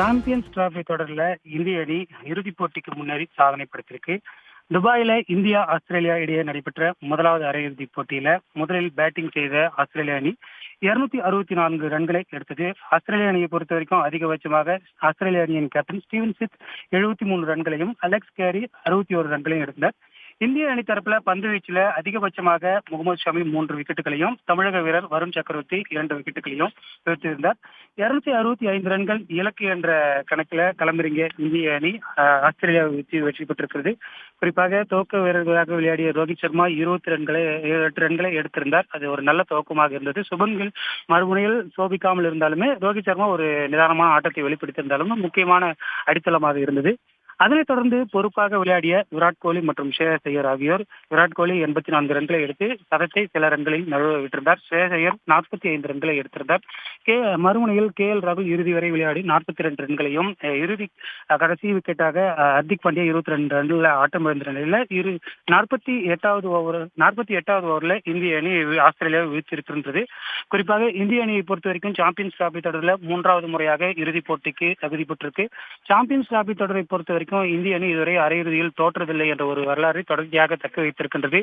Champions trophy தொடர்ல இந்திய அணி இறுதிப் போட்டிக்கு முன்னேறி சாதனை படைத்திருக்கு. துபாயில இந்தியா ஆஸ்திரேலியா இடையே நடைபெற்ற முதலாவது அரையிறுதிப் போட்டியில முதலில் பேட்டிங் செய்த ஆஸ்திரேலிய அணி 264 ரன்களை எடுத்தது. ஆஸ்திரேலிய அணியை பொறுத்த வரைக்கும் அதிகபட்சமாக ஆஸ்திரேலிய அணியின் கேப்டன் ஸ்டீவன் ஸ்மித் 73 ரன்களையும் அலெக்ஸ் கேரி 61 ரன்களையும் எடுத்தனர். இந்திய அணி தரப்புல பந்து வீச்சுல அதிகபட்சமாக முகமது ஷமி 3 விக்கெட்டுகளையும் தமிழக வீரர் வருண் சக்கரவர்த்தி 2 விக்கெட்டுகளையும் வீழ்த்தியிருந்தார். 265 ரன்கள் இலக்கு என்ற கணக்கில் களமிறங்கிய இந்திய அணி ஆஸ்திரேலியாவை வெற்றி பெற்றிருக்கிறது. குறிப்பாக துவக்க வீரர்களாக விளையாடிய ரோஹித் சர்மா 8 ரன்களை எடுத்திருந்தார். அது ஒரு நல்ல துவக்கமாக இருந்தது. சுபன் கில் மறுமுனையில் சோபிக்காமல் இருந்தாலுமே ரோஹித் சர்மா ஒரு நிதானமான ஆட்டத்தை வெளிப்படுத்தியிருந்தாலும் முக்கியமான அடித்தளமாக இருந்தது. அதனைத் தொடர்ந்து பொறுப்பாக விளையாடிய விராட் கோலி மற்றும் ஸ்ரேயஸ் ஐயர் ஆகியோர் விராட் கோலி 84 ரன்களை எடுத்து சதத்தை சில ரன்களில் நழுவ விட்டிருந்தார். ஸ்ரேயஸ் ஐயர் 45 ரன்களை எடுத்திருந்தார். மறுமுனையில் KL ராகுல் இறுதி வரை விளையாடி 42 ரன்களையும் கடைசி விக்கெட்டாக ஹர்திக் பாண்டியா 22 ரன்கள் ஆட்டம் இழந்த நிலையில் 48வது ஓவரில் இந்திய அணி ஆஸ்திரேலியாவை வீழ்த்தியிருக்கின்றது. குறிப்பாக இந்திய அணியை பொறுத்த வரைக்கும் சாம்பியன்ஸ் டிராபி தொடரில் 3வது முறையாக இறுதிப் போட்டிக்கு தகுதி பெற்றிருக்கு. சாம்பியன்ஸ் டிராபி தொடரை பொறுத்த வரைக்கும் இந்திய அணி இதுவரை அரையிறுதியில் தோற்றதில்லை என்ற ஒரு வரலாறை தொடர்ச்சியாக தக்க வைத்திருக்கின்றது.